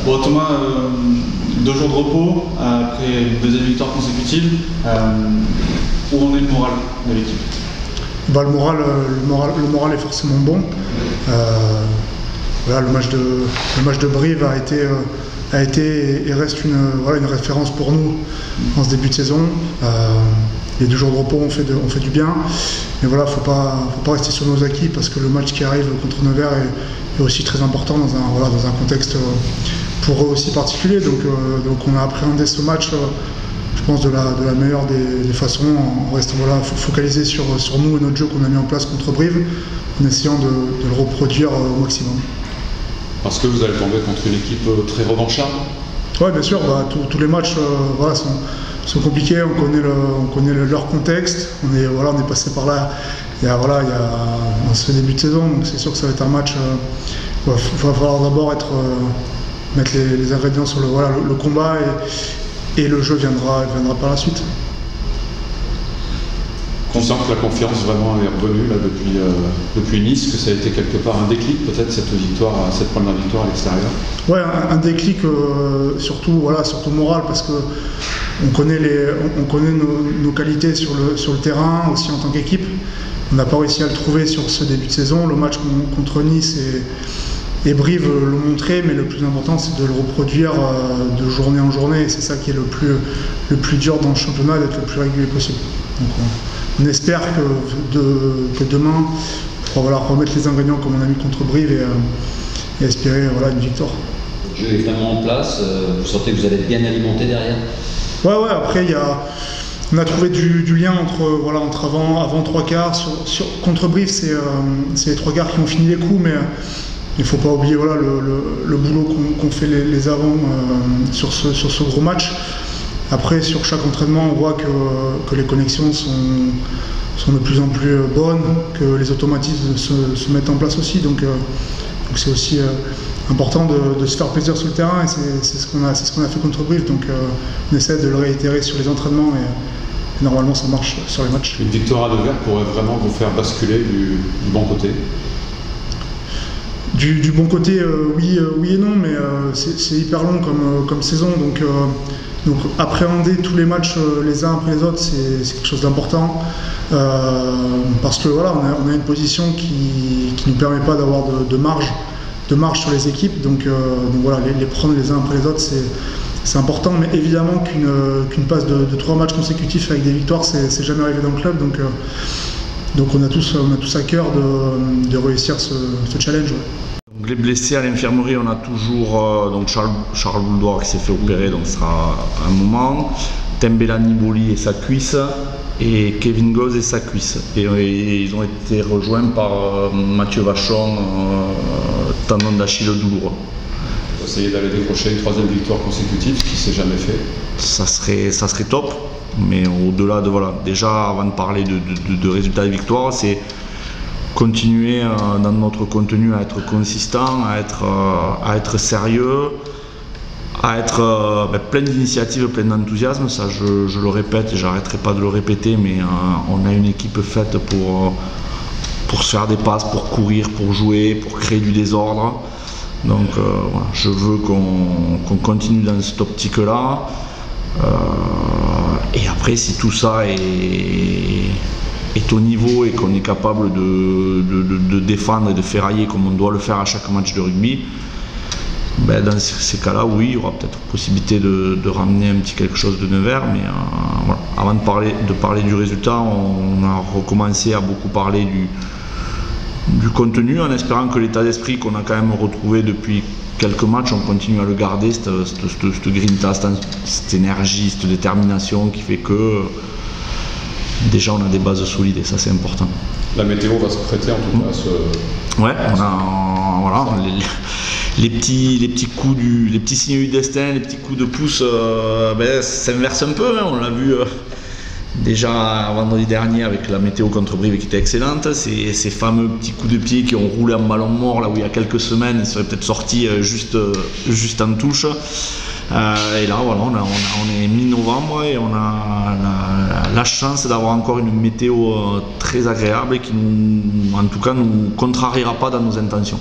Bon, Thomas, 2 jours de repos après une deuxième victoire consécutive. Où en est le moral de l'équipe? Bah, le moral est forcément bon. Voilà, le match de Brive a été et reste une référence pour nous en ce début de saison. Les 2 jours de repos ont fait du bien, mais voilà, faut pas rester sur nos acquis parce que le match qui arrive contre Nevers est aussi très important dans un contexte pour eux aussi particulier. Donc on a appréhendé ce match, je pense, de la meilleure des façons, en restant focalisé sur nous et notre jeu qu'on a mis en place contre Brive, en essayant de le reproduire au maximum. Parce que vous allez tomber contre une équipe très revancharde? Oui, bien sûr, tous les matchs sont compliqués, on connaît leur contexte, on est passé par là il y a ce début de saison, donc c'est sûr que ça va être un match il va falloir d'abord mettre les ingrédients sur le combat et le jeu viendra par la suite. Conscient que la confiance vraiment est revenue là, depuis Nice, que ça a été quelque part un déclic peut-être cette première victoire à l'extérieur? Ouais, un déclic surtout moral, parce que on connaît nos qualités sur le terrain aussi en tant qu'équipe. On n'a pas réussi à le trouver sur ce début de saison. Le match contre Nice et Brive l'ont montré, mais le plus important c'est de le reproduire de journée en journée. C'est ça qui est le plus dur dans le championnat, d'être le plus régulier possible. Donc, on espère que demain on va remettre les ingrédients comme on a mis contre Brive et espérer une victoire. Le jeu est vraiment en place, vous sentez que vous allez être bien alimenté derrière? Ouais, après on a trouvé du lien entre avant 3 quarts. Contre Brive, c'est les 3 quarts qui ont fini les coups, mais il ne faut pas oublier le boulot qu'ont fait les avants sur ce gros match. Après, sur chaque entraînement, on voit que les connexions sont de plus en plus bonnes, que les automatismes se mettent en place aussi. Donc c'est aussi important de se faire plaisir sur le terrain, et c'est ce qu'on a fait contre Brive. Donc on essaie de le réitérer sur les entraînements et normalement ça marche sur les matchs. Une victoire à Nevers pourrait vraiment vous faire basculer du bon côté? Du bon côté, oui et non, mais c'est hyper long comme saison, donc appréhender tous les matchs les uns après les autres, c'est quelque chose d'important, parce que on a une position qui nous permet pas d'avoir de marge sur les équipes, donc les prendre les uns après les autres, c'est important, mais évidemment qu'une passe de 3 matchs consécutifs avec des victoires, c'est jamais arrivé dans le club, donc on a tous à cœur de réussir ce challenge. Ouais. Donc les blessés à l'infirmerie, on a toujours Charles Bouldoir qui s'est fait opérer, donc ce sera un moment. Tembela Niboli et sa cuisse, et Kevin Goz et sa cuisse. Et ils ont été rejoints par Mathieu Vachon, tendon d'Achille douloureux. Vous essayez d'aller décrocher une 3e victoire consécutive, ce qui ne s'est jamais fait? Ça serait top, mais au-delà déjà avant de parler de résultats de victoire, c'est continuer dans notre contenu à être consistant, à être sérieux, à être plein d'initiatives, plein d'enthousiasme. Ça, je le répète et j'arrêterai pas de le répéter, mais on a une équipe faite pour se faire des passes, pour courir, pour jouer, pour créer du désordre. Donc je veux qu'on continue dans cette optique-là. Et après, si tout ça est au niveau et qu'on est capable de défendre et de ferrailler comme on doit le faire à chaque match de rugby, dans ces cas-là, oui, il y aura peut-être possibilité de ramener un petit quelque chose de Nevers, mais avant de parler du résultat, on a recommencé à beaucoup parler du contenu, en espérant que l'état d'esprit qu'on a quand même retrouvé depuis quelques matchs, on continue à le garder, cette grinta, cette énergie, cette détermination qui fait que déjà on a des bases solides, et ça c'est important. La météo va se prêter en tout cas à ce... Ouais, on a les petits coups les petits signes du destin, les petits coups de pouce, ça inverse un peu, hein, on l'a vu déjà vendredi dernier avec la météo contre Brive qui était excellente, ces fameux petits coups de pied qui ont roulé en ballon mort là où il y a quelques semaines, ils seraient peut-être sortis juste en touche. Et là on est mi-novembre et on a la chance d'avoir encore une météo très agréable et qui en tout cas nous contrariera pas dans nos intentions.